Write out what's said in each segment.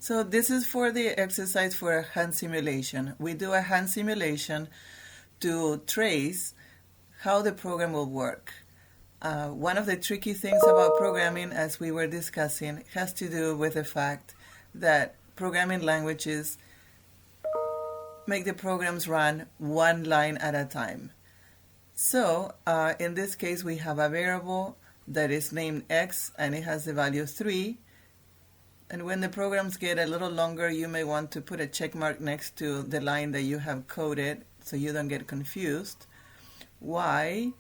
So this is for the exercise for a hand simulation. We do a hand simulation to trace how the program will work. One of the tricky things about programming, as we were discussing, has to do with the fact that programming languages make the programs run one line at a time. So in this case, we have a variable that is named x and it has the value 3. And when the programs get a little longer, you may want to put a check mark next to the line that you have coded so you don't get confused. Y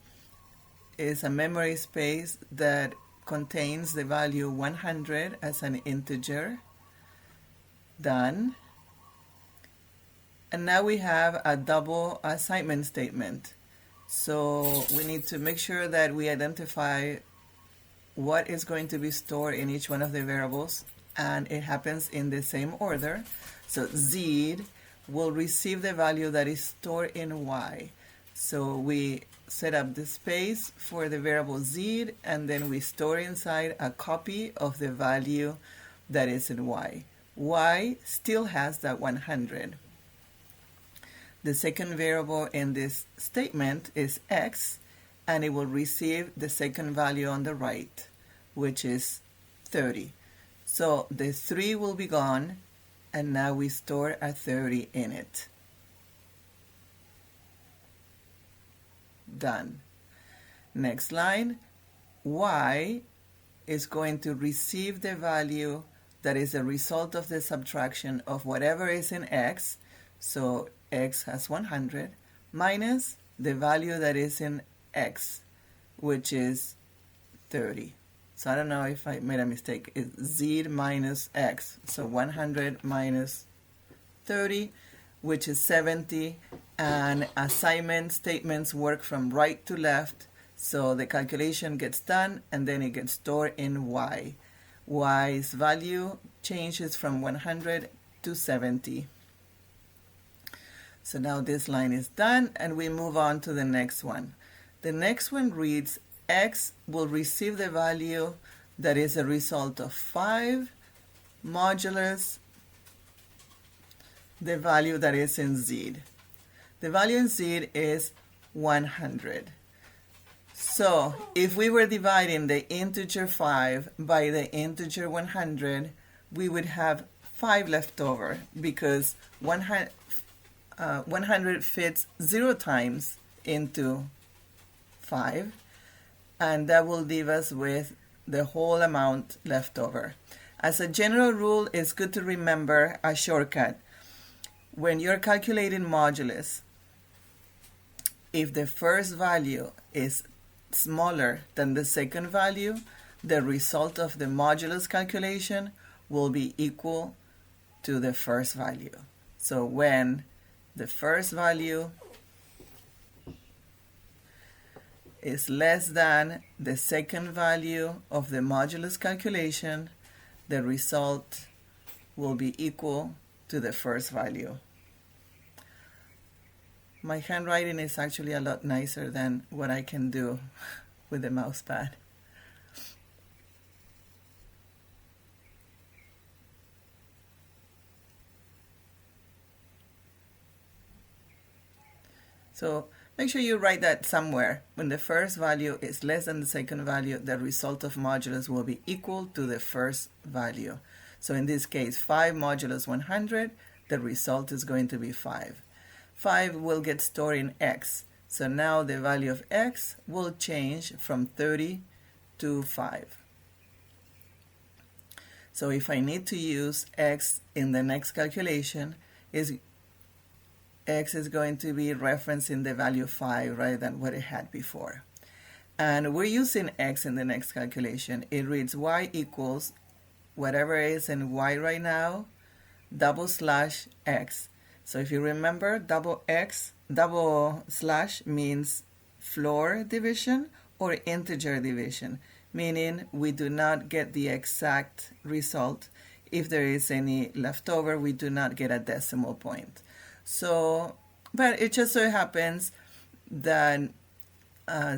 is a memory space that contains the value 100 as an integer. Done. And now we have a double assignment statement. So we need to make sure that we identify what is going to be stored in each one of the variables, and it happens in the same order. So z will receive the value that is stored in y. So we set up the space for the variable z, and then we store inside a copy of the value that is in y. Y still has that 100. The second variable in this statement is x, and it will receive the second value on the right, which is 30. So the 3 will be gone, and now we store a 30 in it. Done. Next line, y is going to receive the value that is a result of the subtraction of whatever is in x. So x has 100 minus the value that is in x, which is 30. So I don't know if I made a mistake. It's z minus x. So 100 minus 30, which is 70. And assignment statements work from right to left. So the calculation gets done and then it gets stored in y. Y's value changes from 100 to 70. So now this line is done and we move on to the next one. The next one reads x will receive the value that is a result of 5 modulus the value that is in z. The value in z is 100. So if we were dividing the integer 5 by the integer 100, we would have 5 left over because 100 fits 0 times into 5, and that will leave us with the whole amount left over. As a general rule, it's good to remember a shortcut. When you're calculating modulus, if the first value is smaller than the second value, the result of the modulus calculation will be equal to the first value. So when the first value is less than the second value of the modulus calculation, the result will be equal to the first value. My handwriting is actually a lot nicer than what I can do with the mouse pad. So make sure you write that somewhere. When the first value is less than the second value, the result of modulus will be equal to the first value. So in this case, 5 modulus 100, the result is going to be 5. 5 will get stored in x. So now the value of x will change from 30 to 5. So if I need to use x in the next calculation, x is going to be referencing the value 5 rather than what it had before. And we're using x in the next calculation. It reads y equals whatever is in y right now, double slash x. So if you remember, double slash means floor division or integer division, meaning we do not get the exact result. If there is any left over, we do not get a decimal point. So, but it just so happens that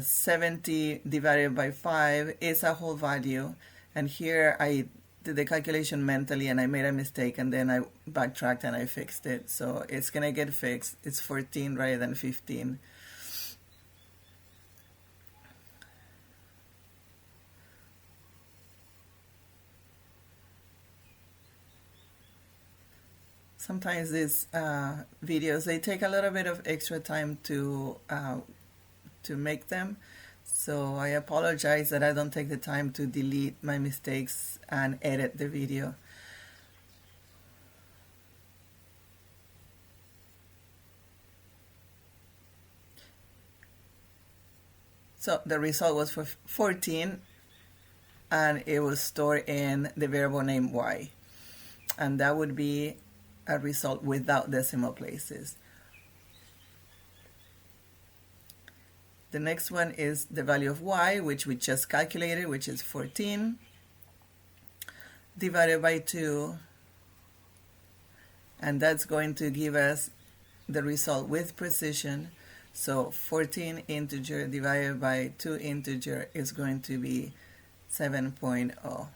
70 divided by 5 is a whole value, and here I did the calculation mentally and I made a mistake, and then I backtracked and I fixed it. So it's going to get fixed. It's 14 rather than 15. Sometimes these videos, they take a little bit of extra time to make them. So I apologize that I don't take the time to delete my mistakes and edit the video. So the result was for 14, and it was stored in the variable name y. And that would be a result without decimal places. The next one is the value of y, which we just calculated, which is 14, divided by 2, and that's going to give us the result with precision. So 14 integer divided by 2 integer is going to be 7.0.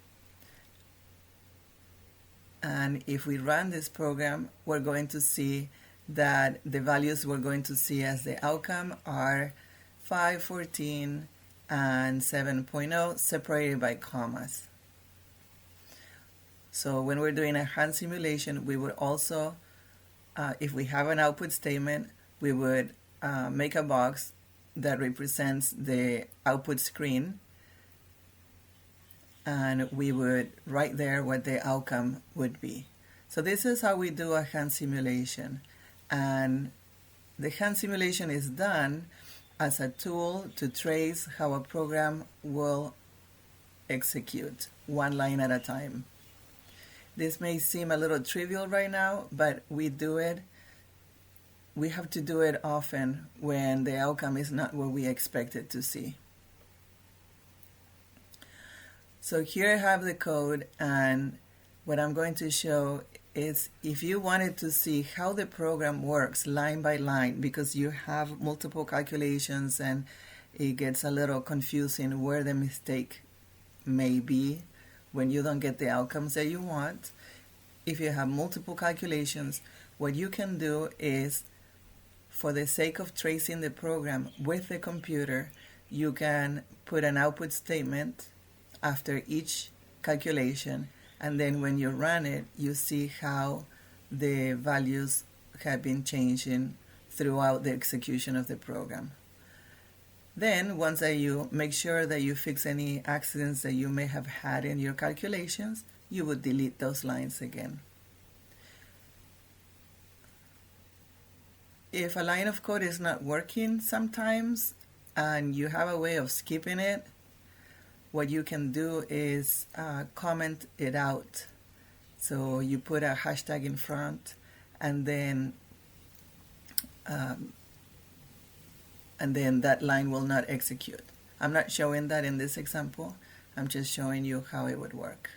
And if we run this program, we're going to see that the values we're going to see as the outcome are 5, 14, and 7.0 separated by commas. So when we're doing a hand simulation, we would also, if we have an output statement, we would make a box that represents the output screen, and we would write there what the outcome would be. So this is how we do a hand simulation. And the hand simulation is done as a tool to trace how a program will execute one line at a time. This may seem a little trivial right now, but we have to do it often when the outcome is not what we expected to see. So here I have the code, and what I'm going to show is if you wanted to see how the program works line by line, because you have multiple calculations and it gets a little confusing where the mistake may be when you don't get the outcomes that you want. If you have multiple calculations, what you can do is, for the sake of tracing the program with the computer, you can put an output statement after each calculation, and then when you run it, you see how the values have been changing throughout the execution of the program. Then, once that you make sure that you fix any accidents that you may have had in your calculations, you would delete those lines again. If a line of code is not working sometimes and you have a way of skipping it, what you can do is comment it out. So you put a hashtag in front, and then that line will not execute. I'm not showing that in this example. I'm just showing you how it would work.